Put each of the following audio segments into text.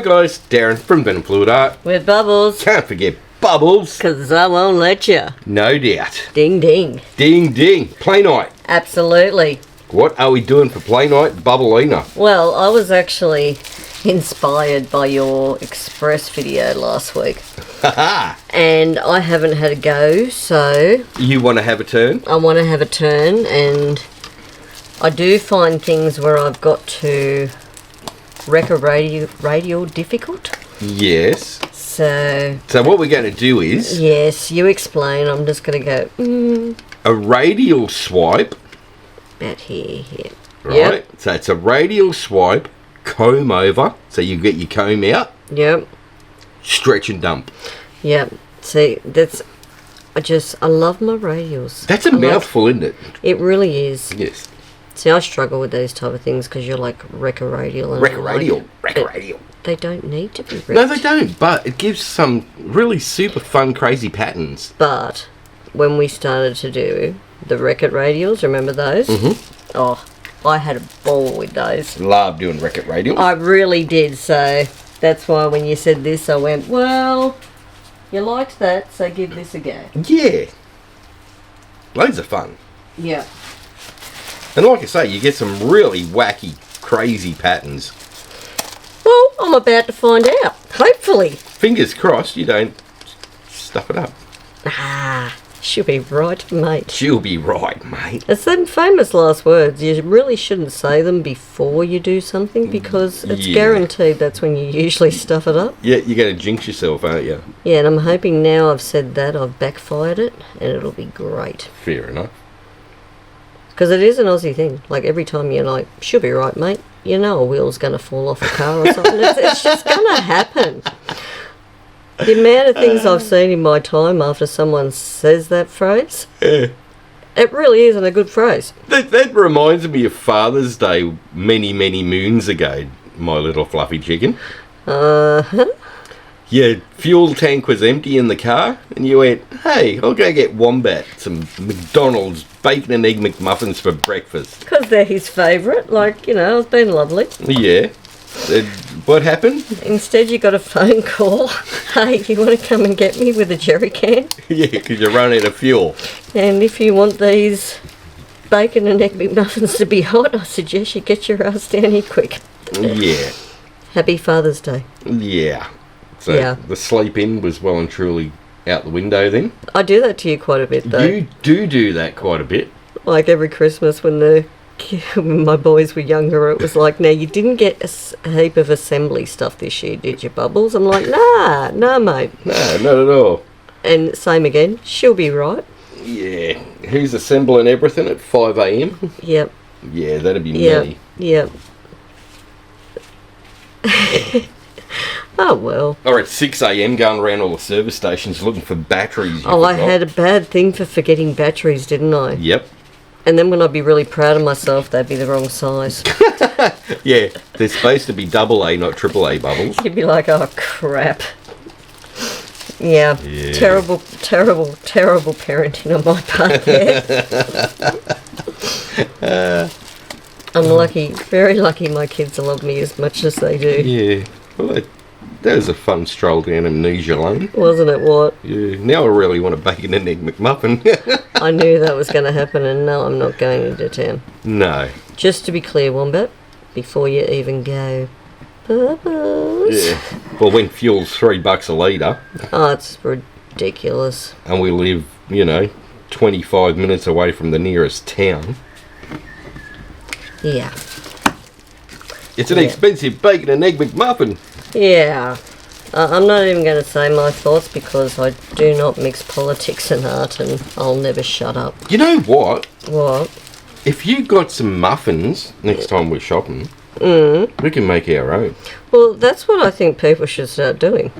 guys, Darren from venomfluidart. With Bubbles. Can't forget Bubbles. Because I won't let you. No doubt. Ding ding. Ding ding. Play night. Absolutely. What are we doing for play night, Bubblina? Well, I was actually inspired by your Express video last week. And I haven't had a go, so... You want to have a turn? I want to have a turn, and I do find things where I've got to wreck a radial difficult. Yes. So what we're going to do is... Yes, you explain. I'm just going to go... A radial swipe. About here. Right. Yep. So it's a radial swipe, comb over. So you get your comb out. Yep. Stretch and dump. Yep. See, that's... I love my radials. That's a mouthful, isn't it? It really is. Yes. See, I struggle with these type of things because you're like wreck a radial. And Wreck a radial. They don't need to be wrecked. No, they don't, but it gives some really super fun, crazy patterns. But when we started to do the Wreck-It radials, remember those? Mm-hmm. Oh, I had a ball with those. Love doing Wreck-It radials. I really did, so that's why when you said this, I went, well, you liked that, so give this a go. Yeah. Loads of fun. Yeah. And like I say, you get some really wacky, crazy patterns. Well, I'm about to find out. Hopefully. Fingers crossed you don't stuff it up. She'll be right, mate. She'll be right, mate. It's them famous last words. You really shouldn't say them before you do something because it's guaranteed that's when you usually stuff it up. Yeah, you're going to jinx yourself, aren't you? Yeah, and I'm hoping now I've said that, I've backfired it, and it'll be great. Fair enough. Because it is an Aussie thing. Like, every time you're like, she'll be right, mate, you know a wheel's going to fall off a car or something. It's just going to happen. The amount of things I've seen in my time after someone says that phrase, it really isn't a good phrase. That reminds me of Father's Day many, many moons ago, my little fluffy chicken. Uh-huh. Your fuel tank was empty in the car, and you went, hey, I'll go get Wombat some McDonald's bacon and egg McMuffins for breakfast. Because they're his favourite. Like, you know, it's been lovely. Yeah. What happened? Instead, you got a phone call. Hey, you want to come and get me with a jerry can? Yeah, because you run out of fuel. And if you want these bacon and egg McMuffins to be hot, I suggest you get your ass down here quick. Yeah. Happy Father's Day. Yeah. So the sleep in was well and truly out the window then? I do that to you quite a bit, though. You do that quite a bit. Like every Christmas when when my boys were younger, it was like, now you didn't get a heap of assembly stuff this year, did you, Bubbles? I'm like, nah, mate. No, not at all. And same again, she'll be right. Yeah. Who's assembling everything at 5 a.m? Yep. Yeah, that'd be me. Yep. Oh, well. Or at 6 a.m, going around all the service stations looking for batteries. I had a bad thing for forgetting batteries, didn't I? Yep. And then when I'd be really proud of myself, they'd be the wrong size. Yeah, they're supposed to be AA, not AAA, Bubbles. You'd be like, oh, crap. Yeah. Terrible parenting on my part there. I'm lucky, very lucky my kids love me as much as they do. Yeah. Well, that was a fun stroll down Amnesia Lane. Wasn't it, what? Yeah. Now I really want a bacon and egg McMuffin. I knew that was going to happen, and no, I'm not going into town. No. Just to be clear, Wombat, before you even go, Bubbles. Yeah. Well, when fuel's $3 a litre. Oh, it's ridiculous. And we live, 25 minutes away from the nearest town. Yeah. It's an expensive bacon and egg McMuffin. Yeah. I'm not even going to say my thoughts because I do not mix politics and art, and I'll never shut up. You know what? What? If you got some muffins next time we're shopping, we can make our own. Well, that's what I think people should start doing.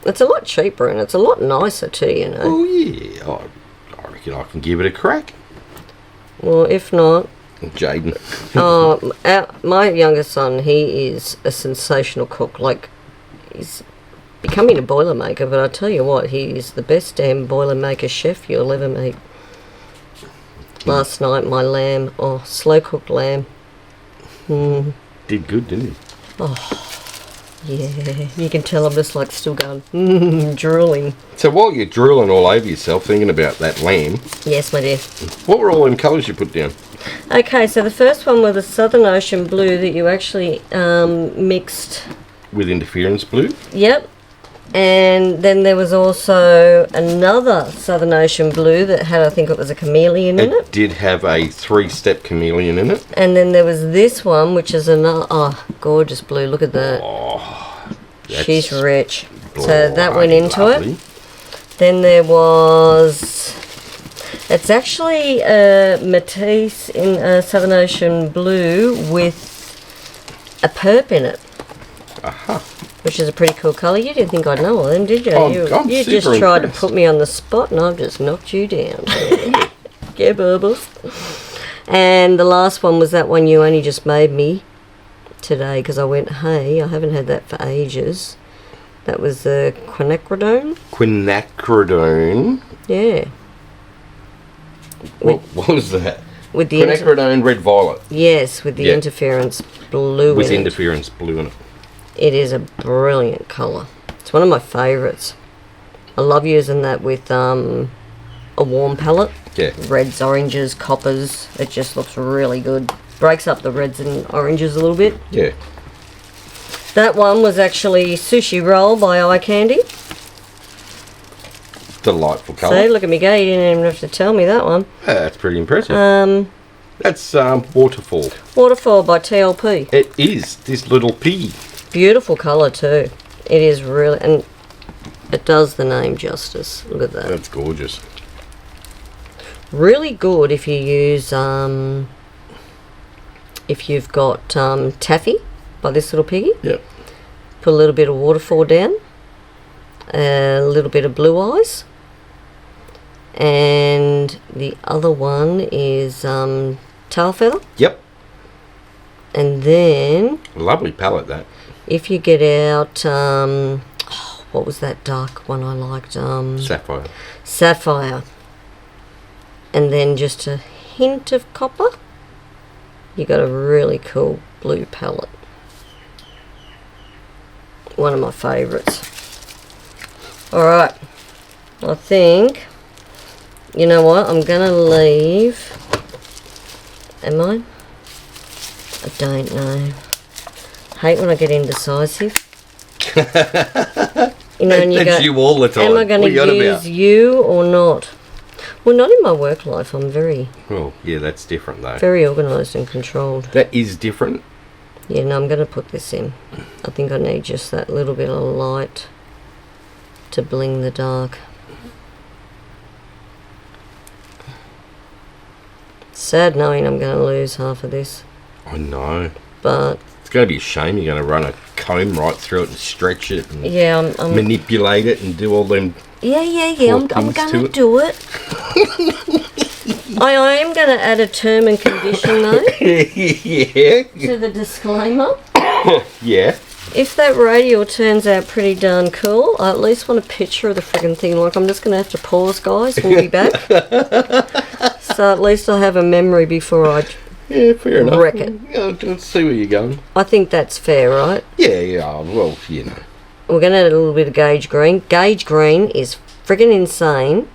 It's a lot cheaper and it's a lot nicer too, Oh, yeah. I reckon I can give it a crack. Well, if not... Jaden. My youngest son, he is a sensational cook. Like, he's becoming a Boilermaker, but I tell you what, he is the best damn Boilermaker chef you'll ever meet. Last night, my lamb, slow-cooked lamb. Did good, didn't he? Oh, Yeah, you can tell I'm just like still going, drooling. So while you're drooling all over yourself, thinking about that lamb, Yes, my dear. what were all them colours you put down? Okay, so the first one was the Southern Ocean Blue that you actually mixed. With interference blue? Yep. And then there was also another Southern Ocean Blue that had, I think it was a chameleon in it. It did have a 3-step chameleon in it. And then there was this one, which is another, gorgeous blue. Look at that. Oh, She's rich. So that went into lovely. it. Then there was, it's actually Matisse in Southern Ocean Blue with a perp in it. Aha. Which is a pretty cool colour. You didn't think I'd know all them, did you? Oh, you I'm you super just tried impressed. to put me on the spot and I've just knocked you down. Yeah, bubbles. And the last one was that one you only just made me today because I went, hey, I haven't had that for ages. That was the quinacridone. Quinacridone. Yeah. What was that? With the Quinacridone red violet. yes, with the Yeah. interference blue With in it. interference blue in it. It is a brilliant colour. It's one of my favourites. I love using that with a warm palette. Yeah. Reds, oranges, coppers. It just looks really good. Breaks up the reds and oranges a little bit. Yeah. That one was actually Sushi Roll by Eye Candy. Delightful See, colour. look at me go. You didn't even have to tell me that one. Yeah, that's pretty impressive. That's Waterfall. Waterfall by TLP. It is this little pea. Beautiful colour too. It is really, and it does the name justice. Look at that. That's gorgeous. Really good if you use if you've got taffy by this little piggy. Yep. Put a little bit of waterfall down, a little bit of blue eyes, and the other one is tail feather. Yep. And then Lovely palette that. if you get out what was that dark one I liked? Sapphire. Sapphire. And then just a hint of copper, you got a really cool blue palette. One of my favourites. Alright, I think, you know what, I'm going to leave, am I? I don't know. Hate when I get indecisive. You know, and you That's go, you all the time. am I going What are you on to use about? you or not? Well, not in my work life. I'm very, Well, yeah, that's different though. very organised and controlled. That is different. Yeah, no, I'm going to put this in. I think I need just that little bit of light to bling the dark. Sad knowing I'm going to lose half of this, I know. but It's going to be a shame you're going to run a comb right through it and stretch it and yeah, I'm manipulate it and do all them. yeah, I'm things going to to it. do it. I am going to add a term and condition though Yeah. to the disclaimer. Yeah. If that radial turns out pretty darn cool, I at least want a picture of the friggin' thing. Like, I'm just going to have to pause, guys. We'll be back. So at least I'll have a memory before I... Yeah, fair enough. Wreck it. Yeah, let's see where you're going. I think that's fair, right? Yeah, well, you know. We're going to add a little bit of gauge green. Gauge green is friggin' insane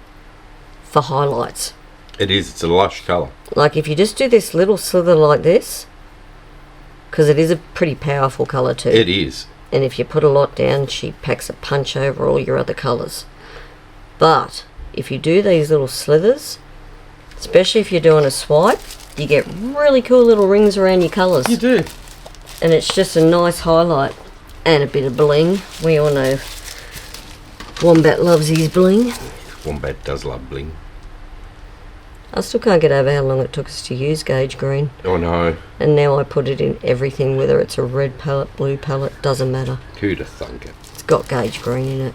for highlights. It is. It's a lush colour. Like, if you just do this little slither like this, because it is a pretty powerful colour too. It is. And if you put a lot down, she packs a punch over all your other colours. But if you do these little slithers, especially if you're doing a swipe, you get really cool little rings around your colours. You do. And it's just a nice highlight and a bit of bling. We all know Wombat loves his bling. Wombat does love bling. I still can't get over how long it took us to use gauge green. Oh no. And now I put it in everything, whether it's a red palette, blue palette, doesn't matter. Who'd have thunk it? It's got gauge green in it.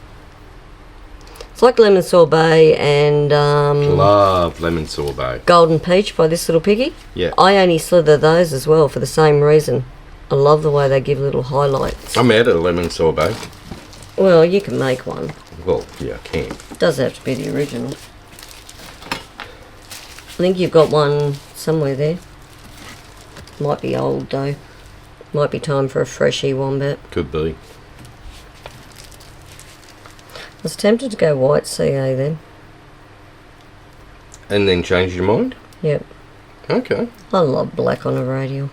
It's like lemon sorbet and Love lemon sorbet. golden peach by this little piggy. Yeah. I only slither those as well for the same reason. I love the way they give little highlights. I'm out of lemon sorbet. Well, you can make one. Well, yeah, I can. It does have to be the original. I think you've got one somewhere there. Might be old though. Might be time for a freshie wombat. Could be. was tempted to go white CA then. And then change your mind? Yep. Okay. I love black on a radial.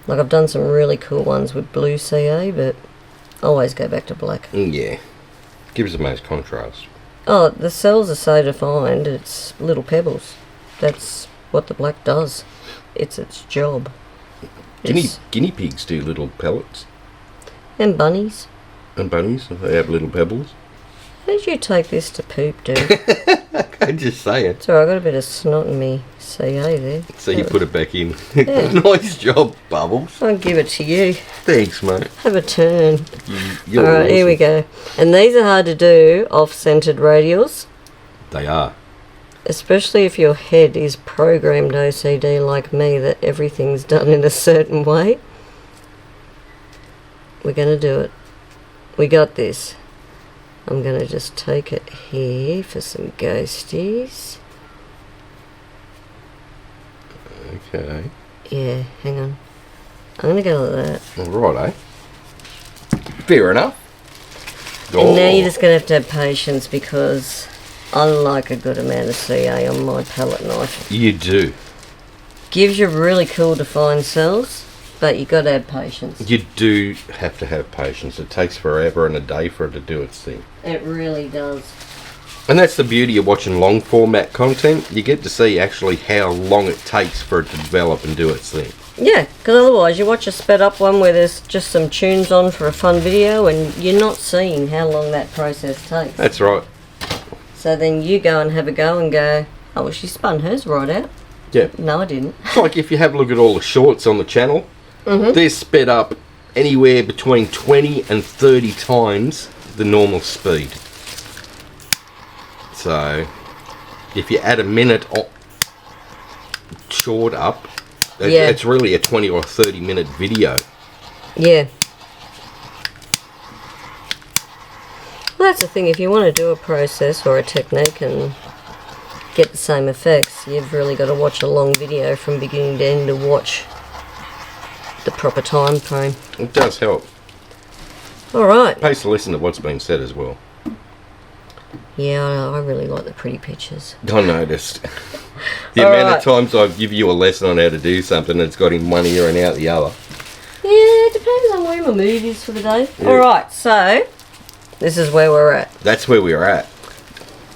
Like, I've done some really cool ones with blue CA, but I always go back to black. Yeah. Gives the most contrast. Oh, the cells are so defined, it's little pebbles. That's what the black does. It's its job. Guinea pigs do little pellets. And bunnies. And bunnies, they have little pebbles. How did you take this to poop, dude? I'm just saying. Sorry, I got a bit of snot in me CA there. So you put it back in. Yeah. Nice job, Bubbles. I'll give it to you. Thanks, mate. Have a turn. You're Alright, awesome. here we go. And these are hard to do, off-centered radials. They are. Especially if your head is programmed OCD like me, that everything's done in a certain way. We're going to do it. We got this. I'm going to just take it here for some ghosties. Okay. Yeah, hang on. I'm going to go like that. Right, eh? Fair enough. And now you're just going to have patience, because I like a good amount of CA on my palette knife. You do. Gives you really cool defined cells, but you got to have patience. You do have to have patience. It takes forever and a day for it to do its thing. It really does. And that's the beauty of watching long format content. You get to see actually how long it takes for it to develop and do its thing. Yeah, because otherwise you watch a sped up one where there's just some tunes on for a fun video and you're not seeing how long that process takes. That's right. So then you go and have a go and go, oh, well, she spun hers right out. Yeah. No, I didn't. It's like if you have a look at all the shorts on the channel, they're sped up anywhere between 20 and 30 times the normal speed. So if you add a minute short up, it's really a 20 or 30 minute video. Yeah. Well, that's the thing. If you want to do a process or a technique and get the same effects, you've really got to watch a long video from beginning to end to watch the proper time frame. It does help. Alright. Pays to listen to what's being said as well. Yeah, I really like the pretty pictures. I noticed. The amount of times I've given you a lesson on how to do something, it's got in one ear and out the other. Yeah, it depends on where my mood is for the day. Yeah. Alright, so this is where we're at. That's where we're at.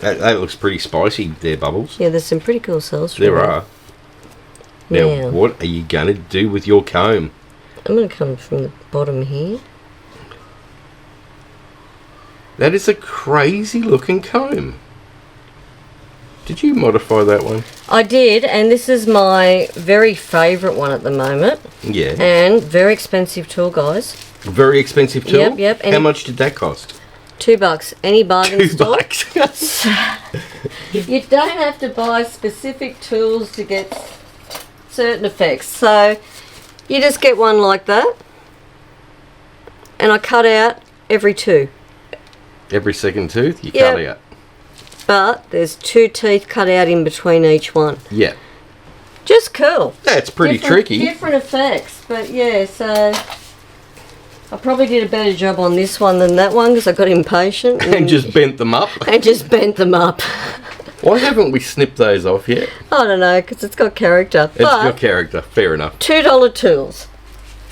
That looks pretty spicy there, Bubbles. Yeah, there's some pretty cool cells from There are. Now, Yeah. what are you going to do with your comb? I'm going to come from the bottom here. That is a crazy looking comb. Did you modify that one? I did, and this is my very favourite one at the moment. Yeah. And very expensive tool, guys. Very expensive tool? Yep. How much did that cost? $2. Any bargain store. $2. You don't have to buy specific tools to get certain effects. So you just get one like that. And I cut out every two. Every second tooth you Yep. cut out. But there's 2 teeth cut out in between each one. Yeah. Just cool. That's pretty tricky. Different effects. But yeah, so I probably did a better job on this one than that one because I got impatient. And just bent them up. And just bent them up. Why haven't we snipped those off yet? I don't know, because it's got character. It's got character. Fair enough. $2 tools.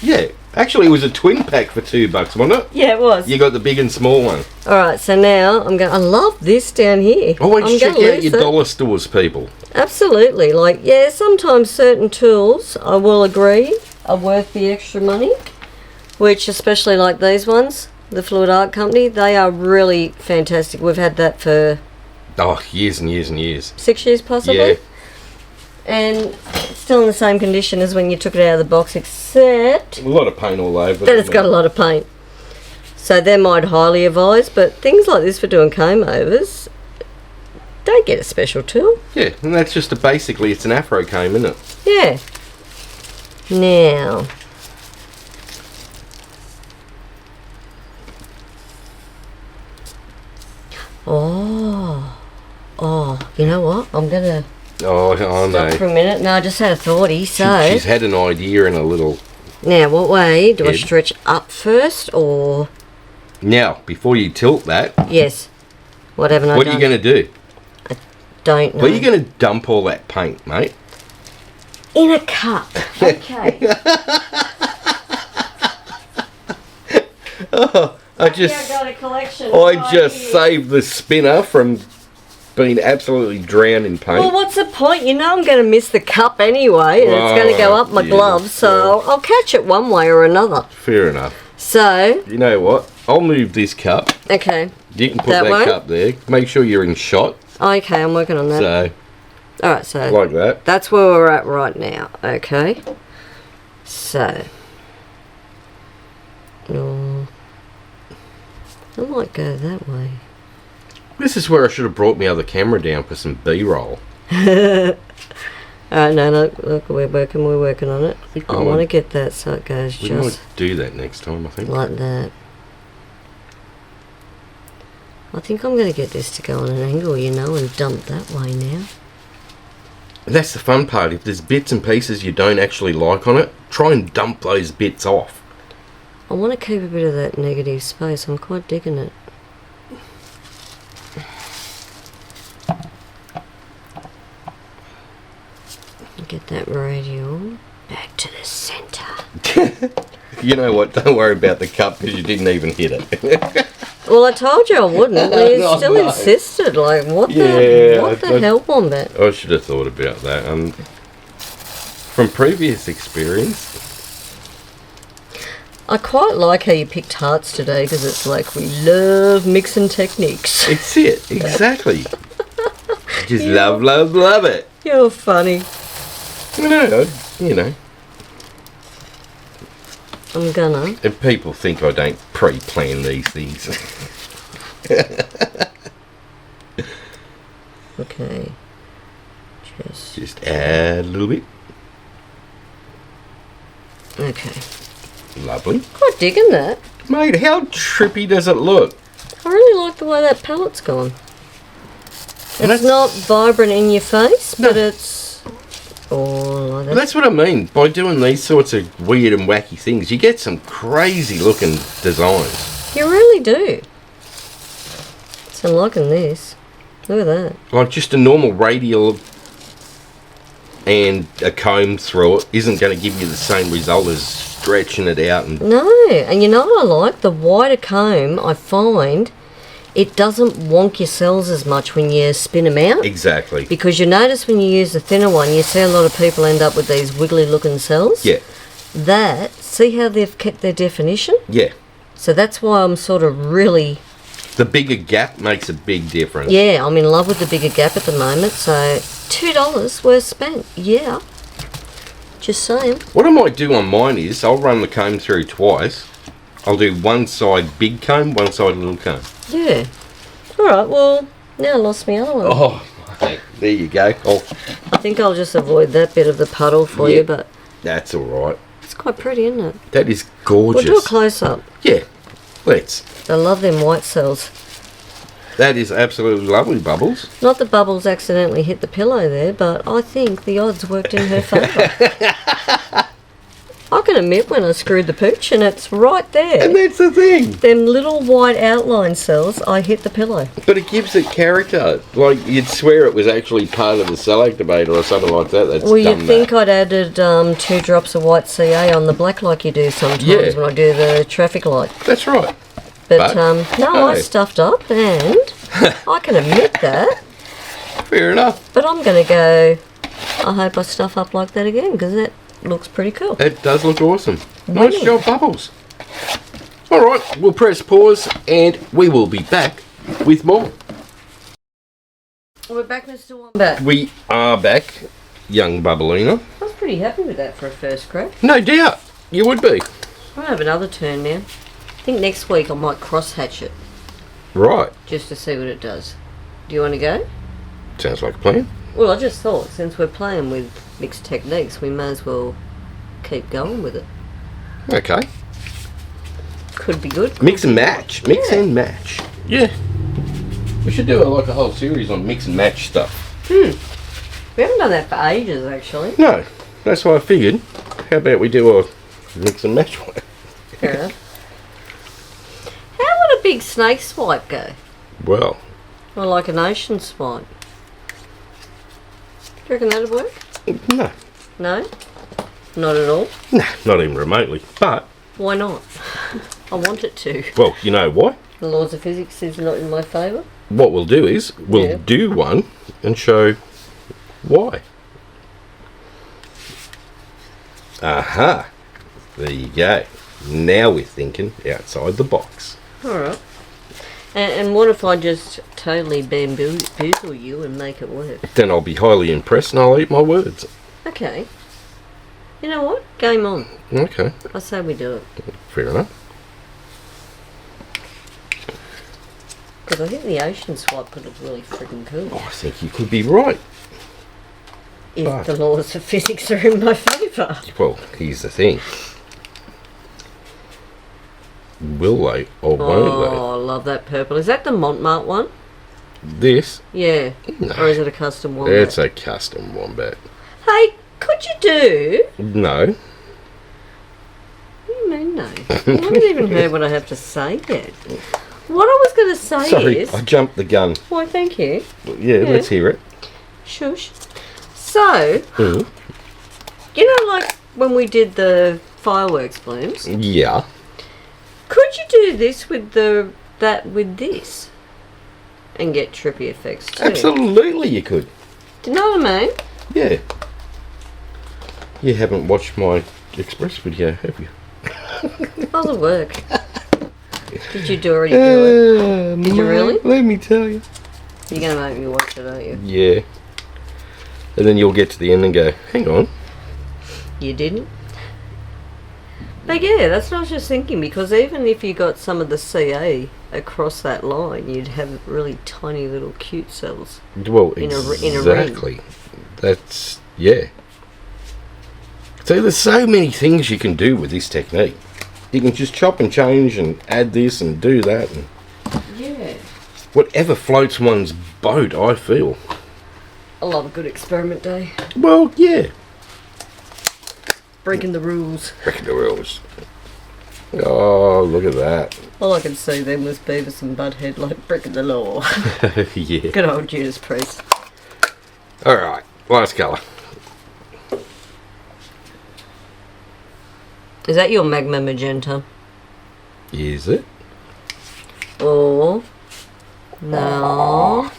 Yeah. Actually, it was a twin pack for $2, wasn't it? Yeah, it was. You got the big and small one. Alright, so now I'm going. I love this down here. Always I'm check gonna out lose your it. dollar stores, people. Absolutely. Like, yeah, sometimes certain tools, I will agree, are worth the extra money. Which, especially like these ones, the Fluid Art Company, they are really fantastic. We've had that for Years and years and years. 6 years possibly. Yeah. And it's still in the same condition as when you took it out of the box, except A lot of paint all over. that it's got a lot of paint. So them I'd highly advise, but things like this for doing comb overs, don't get a special tool. Yeah, and that's just basically, it's an afro comb, isn't it? Yeah. Now, you know what? I'm gonna Oh, I stop know. for a minute. No, I just had a thoughty. So She's had an idea and a little... now, what way do I Head. stretch up first, or Now, before you tilt that, Yes. What haven't I done? what are you going to do? Don't know. Where are you going to dump all that paint, mate? In a cup. Okay. I just I've got a collection. saved the spinner from being absolutely drowned in paint. Well, what's the point? You know I'm going to miss the cup anyway, and it's going to go up my gloves, so I'll catch it one way or another. Fair enough. So... You know what? I'll move this cup. Okay. You can put that cup there. Make sure you're in shot. Okay, I'm working on that. So... Alright, so... Like that. That's where we're at right now, okay? So... Oh, I might go that way. This is where I should have brought my other camera down for some B-roll. Alright, no, look, we're working on it. I want to get that so it goes We just... might do that next time, I think. Like that. I think I'm going to get this to go on an angle, you know, and dump that way now. That's the fun part. If there's bits and pieces you don't actually like on it, try and dump those bits off. I want to keep a bit of that negative space. I'm quite digging it. Get that radial back to the centre. You know what? Don't worry about the cup because you didn't even hit it. Well, I told you I wouldn't. But you still insisted. Like, what the hell, Wombat? I should have thought about that. From previous experience, I quite like how you picked hearts today because it's like we love mixing techniques. it's it. Exactly. Just love it. You're funny. No, you know. I'm gonna. And people think I don't pre-plan these things. Okay. Just add a little bit. Okay. Lovely. Quite digging that. Mate, how trippy does it look? I really like the way that palette's gone. It's not vibrant in your face, but it's... Oh, like that. That's what I mean. By doing these sorts of weird and wacky things, you get some crazy looking designs. You really do. So I'm liking this. Look at that. Like just a normal radial and a comb through it isn't going to give you the same result as stretching it out. And no, and you know what I like? The wider comb, I find... It doesn't wonk your cells as much when you spin them out. Exactly. Because you notice when you use the thinner one, you see a lot of people end up with these wiggly looking cells. Yeah. See how they've kept their definition? Yeah. So that's why I'm sort of really... The bigger gap makes a big difference. Yeah, I'm in love with the bigger gap at the moment, so $2 well spent. Yeah. Just saying. What I might do on mine is I'll run the comb through twice. I'll do one side big comb, one side little comb. Yeah. Alright, well, now I lost my other one. Oh, there you go. I think I'll just avoid that bit of the puddle for you, but... That's alright. It's quite pretty, isn't it? That is gorgeous. We'll do a close-up. Yeah, let's. I love them white cells. That is absolutely lovely, Bubbles. Not that Bubbles accidentally hit the pillow there, but I think the odds worked in her favour. I can admit when I screwed the pooch and it's right there. And that's the thing. Them little white outline cells, I hit the pillow. But it gives it character. Like, you'd swear it was actually part of the cell activator or something like that. That's well, you'd think I'd added 2 drops of white CA on the black like you do sometimes when I do the traffic light. That's right. But no, I stuffed up and I can admit that. Fair enough. But I'm going to go, I hope I stuff up like that again because that looks pretty cool. It does look awesome. Nice job, Bubbles. Alright, we'll press pause and we will be back with more. We're back, Mr. Wombat. We are back, young Bubblina. I was pretty happy with that for a first crack. No doubt, you would be. I'll have another turn now. I think next week I might cross-hatch it. Right. Just to see what it does. Do you want to go? Sounds like a plan. Well, I just thought, since we're playing with mixed techniques, we may as well keep going with it. Okay. Could be good. Mix and match. Mix and match. Yeah. We should do a whole series on mix and match stuff. We haven't done that for ages, actually. No. That's why I figured. How about we do a mix and match one? Fair enough. How would a big snake swipe go? Well, Or like an ocean swipe? Do you reckon that'd work? no. No? Not at all? Nah, not even remotely. But, Why not? I want it to. well, you know why? The laws of physics is not in my favour. What we'll do is, we'll do one and show why. Aha. There you go. Now we're thinking outside the box. Alright. And what if I just totally bamboozle you and make it work? Then I'll be highly impressed and I'll eat my words. Okay. You know what? Game on. Okay. I say we do it. Fair enough. Because I think the ocean swipe could look really freaking cool. I think you could be right. If the laws of physics are in my favour. Well, here's the thing. Will they or won't Oh, I love that purple. Is that the Montmartre one? they? This? Yeah. No. Or is it a custom one? It's a custom wombat. Hey, could you do? No. What do you mean no? You haven't even heard what I have to say yet. What I was going to say Sorry, is... I jumped the gun. Why, thank you. Yeah, let's hear it. Shush. So, you know, like when we did the fireworks blooms, Yeah. could you do this with that with this and get trippy effects too? Absolutely you could. Do you know what I mean? Yeah. You haven't watched my Express video, have you? How's it work? Did you already do it? Did you really? Let me tell you. You're going to make me watch it, aren't you? Yeah. And then you'll get to the end and go, hang on. You didn't? But yeah, that's what I was just thinking, because even if you got some of the CA across that line, you'd have really tiny little cute cells. Well, in a ring. exactly. That's, yeah. So there's so many things you can do with this technique. You can just chop and change and add this and do that. And Yeah. whatever floats one's boat, I feel. I love a good experiment day. Well, yeah. Breaking the rules. Breaking the rules. Oh, look at that. All I can see then was Beavis and Butthead like breaking the law. Yeah. Good old Judas Priest. Alright, last colour. Is that your magma magenta? Is it? Or... No.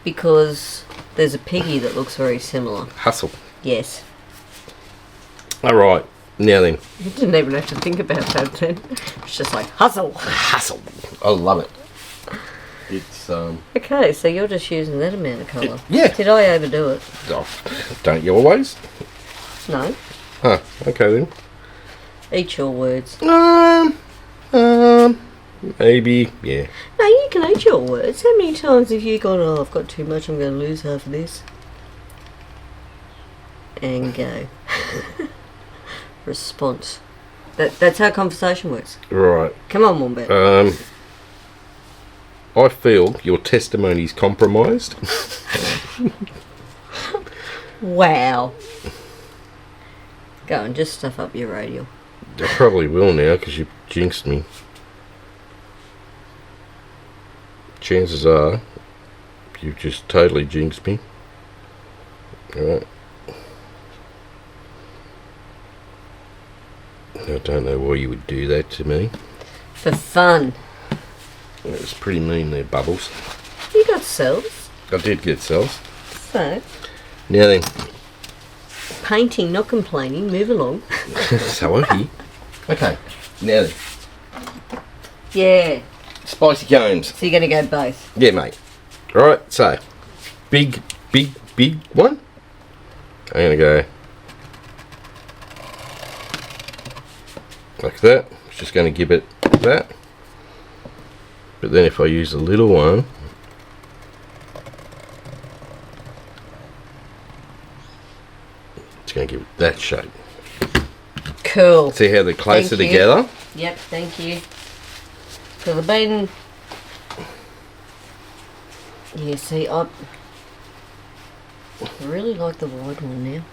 Because there's a piggy that looks very similar. Hustle. Yes. Alright, now then. You didn't even have to think about that then. It's just like, hustle! Hustle. I love it. It's, Okay, so you're just using that amount of colour. Yeah. Did I overdo it? Oh, don't you always? No. Huh, okay then. Eat your words. Maybe, yeah. No, you can eat your words. How many times have you gone, oh, I've got too much, I'm going to lose half of this? And go. Response. That's how conversation works. Right. Come on, Wombat. I feel your testimony's compromised. Wow. Go and just stuff up your radial. I probably will now because you jinxed me. Chances are you've just totally jinxed me. Alright. I don't know why you would do that to me. For fun. It was pretty mean there, Bubbles. You got cells. I did get cells. So, Now then. painting, not complaining. Move along. So are you. Okay. Now then. Yeah. Spicy cones. So you're going to go both. Yeah, mate. Alright, so. Big one. I'm going to go like that. It's just going to give it that. But then if I use a little one, it's going to give it that shape. Cool. See how they're closer Thank you. together? Yep, thank you. So the maiden... Yeah, see, I really like the wide one now.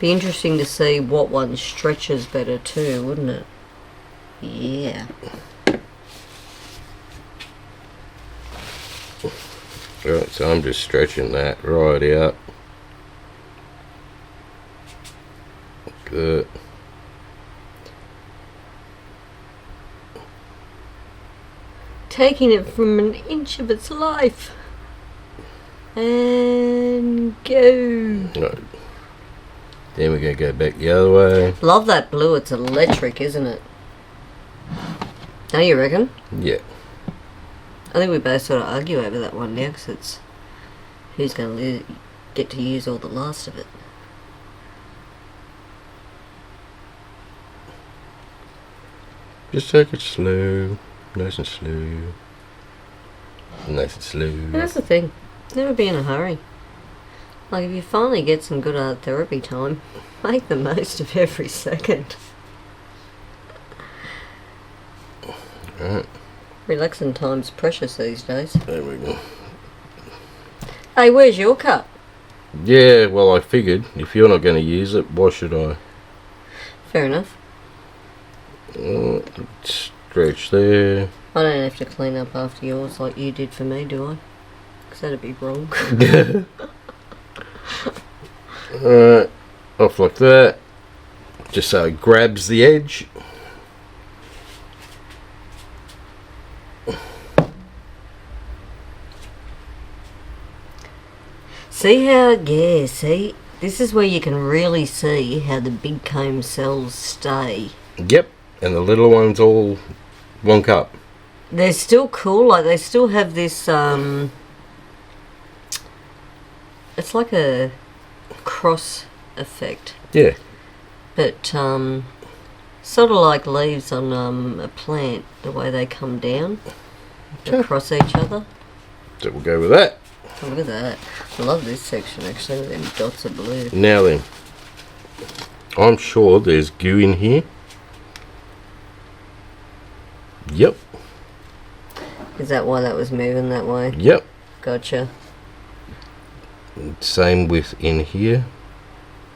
Be interesting to see what one stretches better too, wouldn't it? Yeah. Right, so I'm just stretching that right out. Good. Taking it from an inch of its life. And go. Right. Then we're going to go back the other way. Love that blue. It's electric, isn't it? Don't you reckon? Yeah. I think we both sort of argue over that one now, because it's who's going to get to use all the last of it. Just take it slow. Nice and slow. Nice and slow. And that's the thing. Never be in a hurry. Like, if you finally get some good art therapy time, make the most of every second. Right. Relaxing time's precious these days. There we go. Hey, where's your cup? Yeah, well, I figured if you're not going to use it, why should I? Fair enough. Stretch there. I don't have to clean up after yours like you did for me, do I? Because that'd be wrong. Alright, off like that. Just so it grabs the edge. See how, yeah, see? This is where you can really see how the big comb cells stay. Yep, and the little one's all one cup. They're still cool, like they still have this, it's like a cross effect. Yeah. But, sort of like leaves on a plant, the way they come down across each other. So we'll go with that. Oh, look at that. I love this section actually with them dots of blue. Now then, I'm sure there's goo in here. Yep. Is that why that was moving that way? Yep. Gotcha. Same with in here.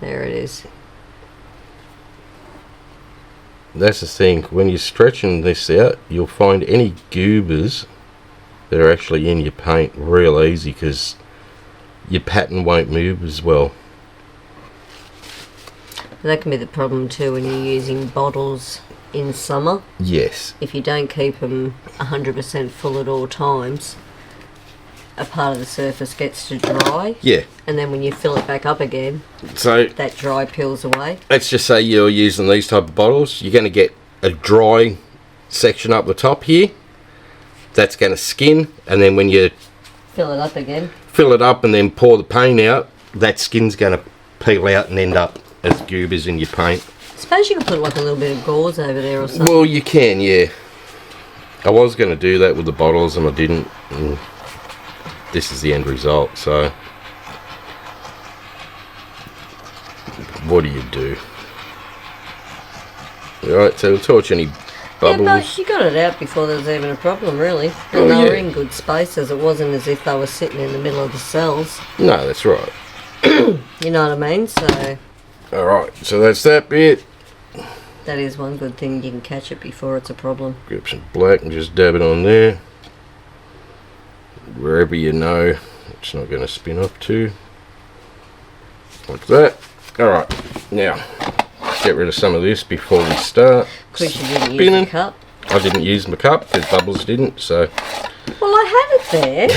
There it is. That's the thing, when you're stretching this out, you'll find any goobers that are actually in your paint real easy, because your pattern won't move as well. That can be the problem too when you're using bottles in summer. Yes. If you don't keep them 100% full at all times, a part of the surface gets to dry. Yeah. And then when you fill it back up again, So that dry peels away. let's just say you're using these type of bottles. You're going to get a dry section up the top here. That's going to skin, and then when you Fill it up again. fill it up and then pour the paint out, that skin's going to peel out and end up as goobers in your paint. Suppose you could put like a little bit of gauze over there or something. Well, you can, yeah. I was going to do that with the bottles and I didn't. And this is the end result, so what do? Alright, so we'll torch any bubbles. Yeah, but you got it out before there was even a problem, really. Oh, And they were yeah. in good spaces. It wasn't as if they were sitting in the middle of the cells. No, that's right. You know what I mean? So Alright, so that's that bit. that is one good thing. You can catch it before it's a problem. Grab some black and just dab it on there. Wherever you know it's not going to spin up to. Like that. Alright, now get rid of some of this before we start. Because you didn't use spinning. the cup. I didn't use my cup because Bubbles didn't, so Well, I had it there.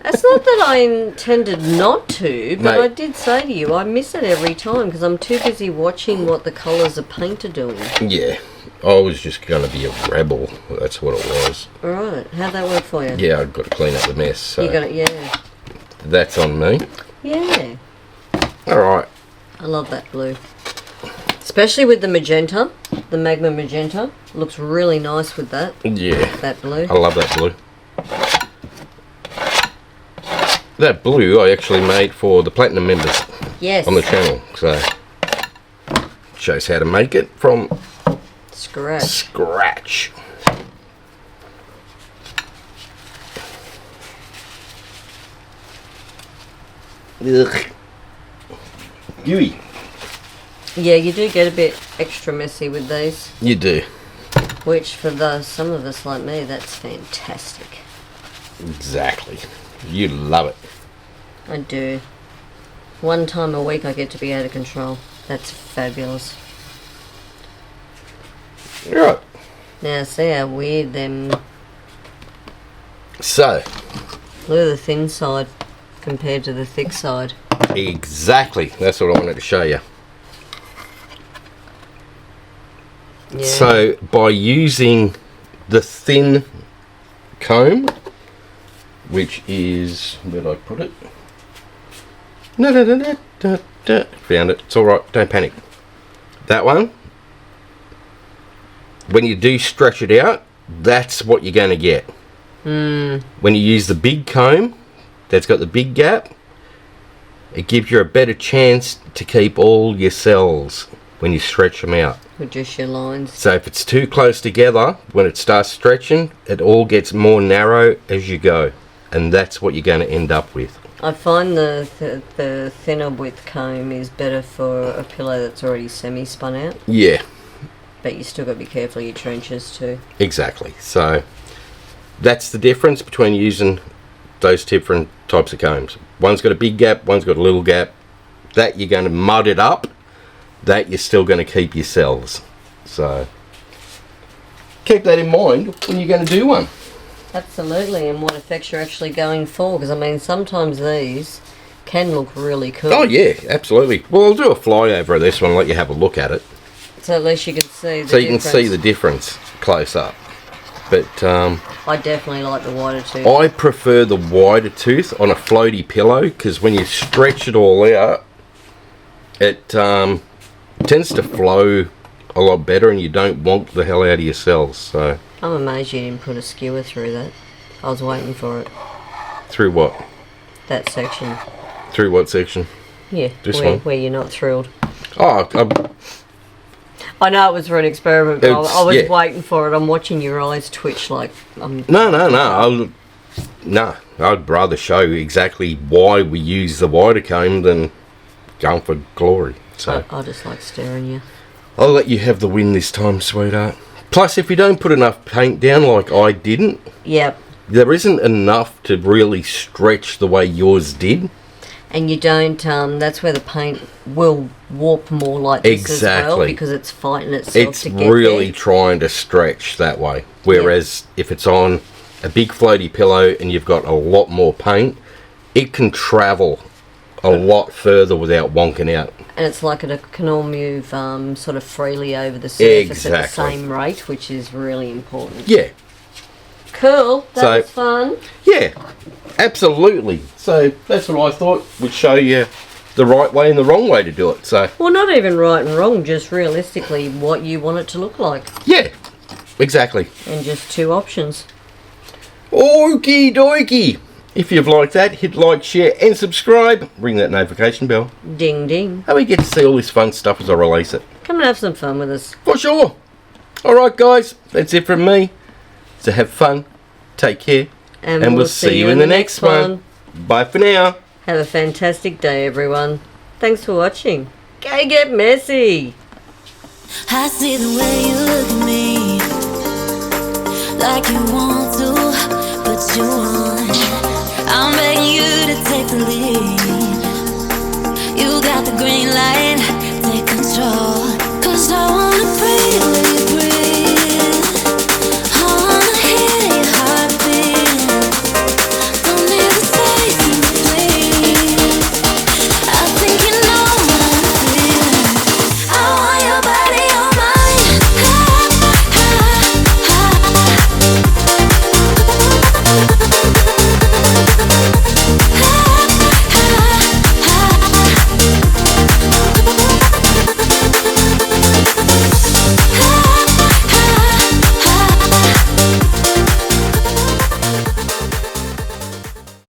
It's not that I intended not to, but Mate. I did say to you, I miss it every time because I'm too busy watching what the colours of paint are doing. yeah. I was just going to be a rebel. That's what it was. Alright, how'd that work for you? Yeah, I've got to clean up the mess, so You got it, yeah. that's on me. Yeah. Alright. I love that blue. Especially with the magenta, the magma magenta. Looks really nice with that, Yeah. that blue. I love that blue. That blue I actually made for the Platinum members Yes. on the channel, so shows how to make it from Scratch. scratch. Ugh. Gooey. Yeah, you do get a bit extra messy with these. You do. Which for some of us like me, that's fantastic. Exactly. You love it. I do. One time a week I get to be out of control. That's fabulous. Right. Now see how weird them... So. Look at the thin side compared to the thick side. Exactly. That's what I wanted to show you. Yeah. So by using the thin comb, which is, where did I put it? No. Found it. It's alright, don't panic. That one, when you do stretch it out, that's what you're going to get. When you use the big comb that's got the big gap, it gives you a better chance to keep all your cells when you stretch them out. With just your lines. So if it's too close together, when it starts stretching, it all gets more narrow as you go. And that's what you're going to end up with. I find the thinner width comb is better for a pillow that's already semi-spun out. Yeah. But you still got to be careful of your trenches too. Exactly. So that's the difference between using those different types of combs. One's got a big gap, one's got a little gap. That you're going to mud it up. That you're still going to keep your cells. So keep that in mind when you're going to do one. Absolutely, and what effects you're actually going for, because I mean sometimes these can look really cool. Oh yeah, absolutely. Well, I'll do a flyover of this one and let you have a look at it. So at least you can see the So you difference. can see the difference close up. But I definitely like the wider tooth. I prefer the wider tooth on a floaty pillow, because when you stretch it all out, it tends to flow a lot better and you don't wonk the hell out of your cells. So I'm amazed you didn't put a skewer through that. I was waiting for it. through what? That section. Through what section? Yeah, This one? where you're not thrilled. Oh, I know it was for an experiment, but I was yeah. waiting for it. I'm watching your eyes twitch like... no. I'd rather show exactly why we use the wider comb than going for glory. So I just like staring you. I'll let you have the win this time, sweetheart. Plus, if you don't put enough paint down like I didn't, Yep. there isn't enough to really stretch the way yours did. And you don't, that's where the paint will warp more like this as well, Exactly. because it's fighting itself It's to get really there. trying to stretch that way. Whereas if it's on a big floaty pillow and you've got a lot more paint, it can travel a lot further without wonking out. And it's like it can all move sort of freely over the surface at the Exactly. same rate, which is really important. Yeah. Cool. That So- was fun. Yeah, absolutely. So that's what I thought would show you the right way and the wrong way to do it. So Well, not even right and wrong, just realistically what you want it to look like. yeah, exactly. And just two options. Okie dokie. If you've liked that, hit like, share and subscribe. Ring that notification bell. Ding ding. And we get to see all this fun stuff as I release it. Come and have some fun with us. For sure. Alright guys, that's it from me. So have fun, take care, and we'll see you in the next one. Bye for now. Have a fantastic day, everyone. Thanks for watching. Go get messy. I see the way you look at me, like you want to, but you won't. I'm begging you to take the lead. You got the green light, take control.